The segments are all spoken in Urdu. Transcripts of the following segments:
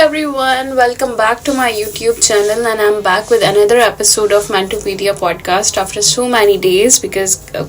everyone, welcome back to my YouTube channel and I'm back with another episode of Mentopedia podcast after so many days because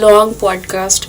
long podcast.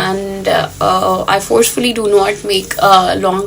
and I forcefully do not make a long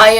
I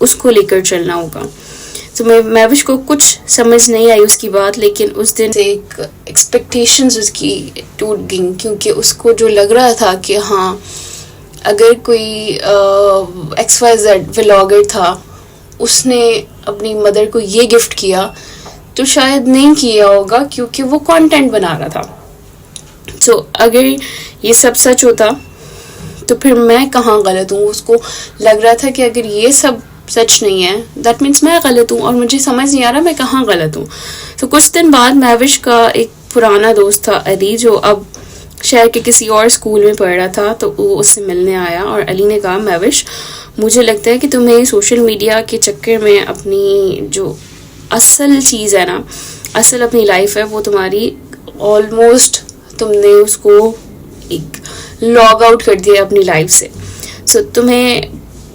اس کو لے کر چلنا ہوگا. تو مہوش کو کچھ سمجھ نہیں آئی اس کی بات, لیکن اس دن سے ایک ایکسپیکٹیشنز اس کی ٹوٹ گئیں, کیونکہ اس کو جو لگ رہا تھا کہ ہاں اگر کوئی XYZ ولاگر تھا, اس نے اپنی مدر کو یہ گفٹ کیا, تو شاید نہیں کیا ہوگا کیونکہ وہ کانٹینٹ بنا رہا تھا. تو اگر یہ سب سچ ہوتا تو پھر میں کہاں غلط ہوں. اس کو لگ رہا تھا کہ اگر یہ سب سچ نہیں ہے دیٹ مینس میں غلط ہوں, اور مجھے سمجھ نہیں آ رہا میں کہاں غلط ہوں. تو کچھ دن بعد مہوش کا ایک پرانا دوست تھا علی, جو اب شہر کے کسی اور اسکول میں پڑھ رہا تھا, تو وہ اس سے ملنے آیا اور علی نے کہا مہوش مجھے لگتا ہے کہ تمہیں سوشل میڈیا کے چکر میں اپنی جو اصل چیز ہے نا, اصل اپنی لائف ہے, وہ تمہاری آلموسٹ تم نے اس کو ایک لاگ آؤٹ کر دیا اپنی لائف سے. سو تمہیں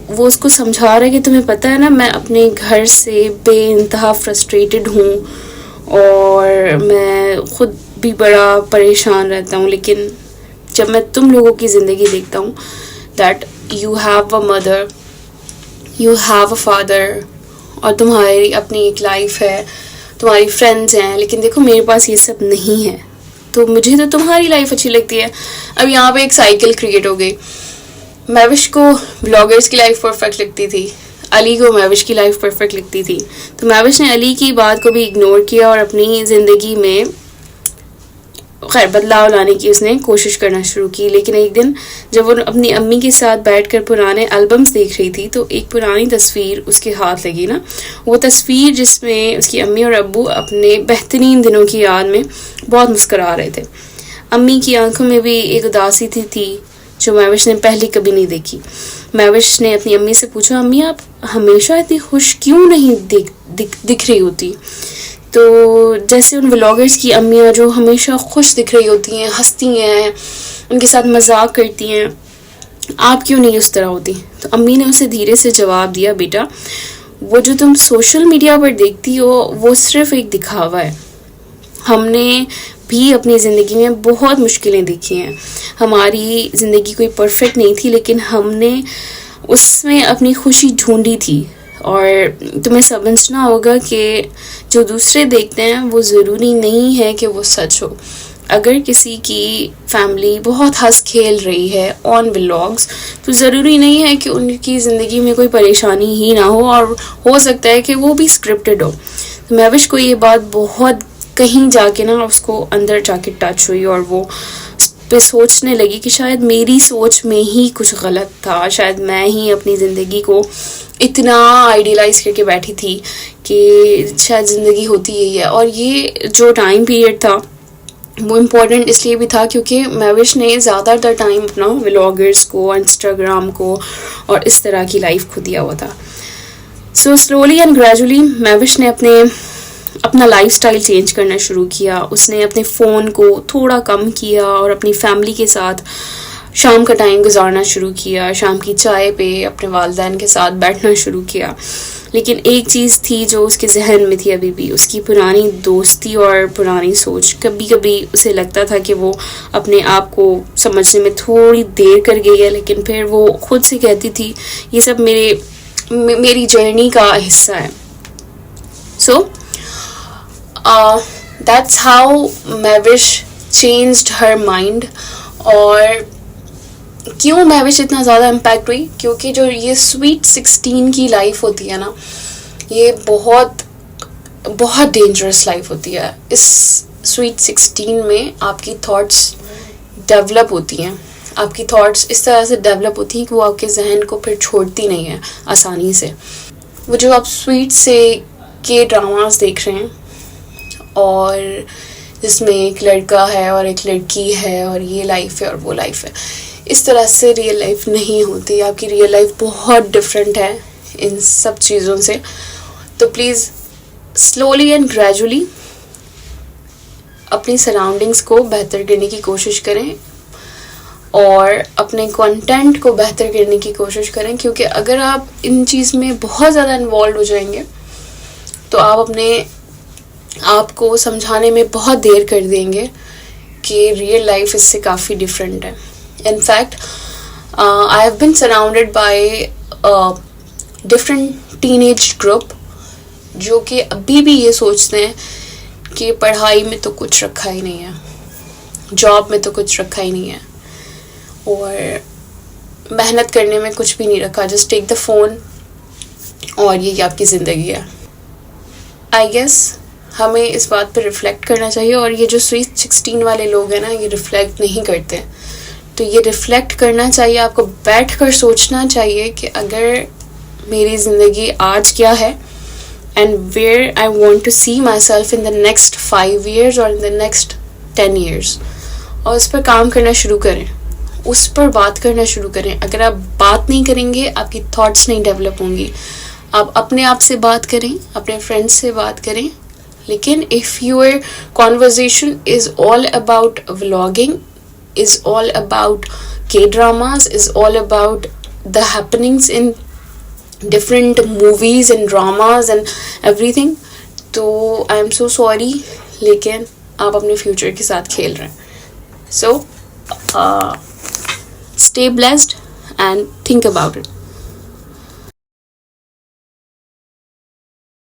وہ اس کو سمجھا رہا ہے کہ تمہیں پتہ ہے نا میں اپنے گھر سے بے انتہا فرسٹریٹڈ ہوں اور میں خود بھی بڑا پریشان رہتا ہوں, لیکن جب میں تم لوگوں کی زندگی دیکھتا ہوں that you have a mother, you have a father, اور تمہاری اپنی ایک لائف ہے, تمہاری فرینڈز ہیں, لیکن دیکھو میرے پاس یہ سب نہیں ہے, تو مجھے تو تمہاری لائف اچھی لگتی ہے. اب یہاں پہ ایک سائیکل کریٹ ہو گئی. مہوش کو بلاگرز کی لائف پرفیکٹ لگتی تھی, علی کو مہوش کی لائف پرفیکٹ لگتی تھی, تو مہوش نے علی کی بات کو بھی اگنور کیا اور اپنی زندگی میں خیر بدلاؤ لانے کی اس نے کوشش کرنا شروع کی. لیکن ایک دن جب وہ اپنی امی کے ساتھ بیٹھ کر پرانے البمز دیکھ رہی تھی, تو ایک پرانی تصویر اس کے ہاتھ لگی نا, وہ تصویر جس میں اس کی امی اور ابو اپنے بہترین دنوں کی یاد میں بہت مسکرا رہے تھے. امی کی آنکھوں میں بھی ایک اداسی تھی جو مہوش نے پہلے کبھی نہیں دیکھی. مہوش نے اپنی امی سے پوچھا امی آپ ہمیشہ اتنی خوش کیوں نہیں دکھ رہی ہوتی؟ تو جیسے ان ولاگرز کی امیاں جو ہمیشہ خوش دکھ رہی ہوتی ہیں, ہنستی ہیں, ان کے ساتھ مذاق کرتی ہیں, آپ کیوں نہیں اس طرح ہوتی؟ تو امی نے اسے دھیرے سے جواب دیا بیٹا وہ جو تم سوشل میڈیا پر دیکھتی ہو وہ صرف ایک دکھاوا ہے. ہم نے بھی اپنی زندگی میں بہت مشکلیں دیکھی ہیں, ہماری زندگی کوئی پرفیکٹ نہیں تھی, لیکن ہم نے اس میں اپنی خوشی ڈھونڈی تھی. اور تمہیں سمجھنا ہوگا کہ جو دوسرے دیکھتے ہیں وہ ضروری نہیں ہے کہ وہ سچ ہو. اگر کسی کی فیملی بہت ہنس کھیل رہی ہے آن ولاگز, تو ضروری نہیں ہے کہ ان کی زندگی میں کوئی پریشانی ہی نہ ہو, اور ہو سکتا ہے کہ وہ بھی اسکرپٹڈ ہو. تو مہوش کو یہ بات بہت کہیں جا کے نا اس کو اندر جا کے ٹچ ہوئی, اور وہ پہ سوچنے لگی کہ شاید میری سوچ میں ہی کچھ غلط تھا, شاید میں ہی اپنی زندگی کو اتنا آئیڈیلائز کر کے بیٹھی تھی کہ شاید زندگی ہوتی یہی ہے. اور یہ جو ٹائم پیریڈ تھا وہ امپورٹنٹ اس لیے بھی تھا کیونکہ مہوش نے زیادہ تر ٹائم اپنا ولاگرز کو, انسٹاگرام کو اور اس طرح کی لائف کو دیا ہوا تھا. سو سلولی اینڈ گریجولی مہوش نے اپنا لائف سٹائل چینج کرنا شروع کیا. اس نے اپنے فون کو تھوڑا کم کیا اور اپنی فیملی کے ساتھ شام کا ٹائم گزارنا شروع کیا, شام کی چائے پہ اپنے والدین کے ساتھ بیٹھنا شروع کیا. لیکن ایک چیز تھی جو اس کے ذہن میں تھی ابھی بھی, اس کی پرانی دوستی اور پرانی سوچ. کبھی کبھی اسے لگتا تھا کہ وہ اپنے آپ کو سمجھنے میں تھوڑی دیر کر گئی ہے, لیکن پھر وہ خود سے کہتی تھی یہ سب میری جرنی کا حصہ ہے. سو that's how Mehwish changed her mind. اور کیوں مہوش اتنا زیادہ امپیکٹ ہوئی؟ کیونکہ جو یہ سویٹ 16 کی لائف ہوتی ہے نا, یہ بہت بہت ڈینجرس لائف ہوتی ہے. اس سویٹ 16 میں آپ کی تھاٹس ڈیولپ ہوتی ہیں, آپ کی تھاٹس اس طرح سے ڈیولپ ہوتی ہیں کہ وہ آپ کے ذہن کو پھر چھوڑتی نہیں ہیں آسانی سے. وہ جو آپ سویٹ سے کے ڈراماز دیکھ رہے ہیں اور جس میں ایک لڑکا ہے اور ایک لڑکی ہے اور یہ لائف ہے اور وہ لائف ہے, اس طرح سے ریئل لائف نہیں ہوتی. آپ کی ریئل لائف بہت ڈفرینٹ ہے ان سب چیزوں سے. تو پلیز سلولی اینڈ گریجولی اپنی سراؤنڈنگس کو بہتر کرنے کی کوشش کریں اور اپنے کنٹینٹ کو بہتر کرنے کی کوشش کریں, کیونکہ اگر آپ ان چیز میں بہت زیادہ انوالو ہو جائیں گے تو آپ اپنے آپ کو سمجھانے میں بہت دیر کر دیں گے کہ ریئل لائف اس سے کافی ڈفرینٹ ہے. In fact, I have been surrounded by different teenage group جو کہ ابھی بھی یہ سوچتے ہیں کہ پڑھائی میں تو کچھ رکھا ہی نہیں ہے, جاب میں تو کچھ رکھا ہی نہیں ہے, اور محنت کرنے میں کچھ بھی نہیں رکھا, جسٹ ٹیک دا فون اور یہ آپ کی زندگی ہے. آئی گیس ہمیں اس بات پہ ریفلیکٹ کرنا چاہیے, اور یہ جو سویٹ 16 والے لوگ ہیں نا, یہ ریفلیکٹ نہیں کرتے. تو یہ ریفلیکٹ کرنا چاہیے, آپ کو بیٹھ کر سوچنا چاہیے کہ اگر میری زندگی آج کیا ہے, and where I want to see myself in the next 5 years اور ان دا نیکسٹ 10 years, اور اس پر کام کرنا شروع کریں, اس پر بات کرنا شروع کریں. اگر آپ بات نہیں کریں گے, آپ کی تھاٹس نہیں ڈیولپ ہوں گی. آپ اپنے آپ سے بات کریں, اپنے فرینڈس سے بات کریں, لیکن if your conversation is all about vlogging, is all about K-dramas, is all about the happenings in different movies and dramas and everything, تو I am so sorry, لیکن آپ اپنے فیوچر کے ساتھ کھیل رہے ہیں. So stay blessed and think about it.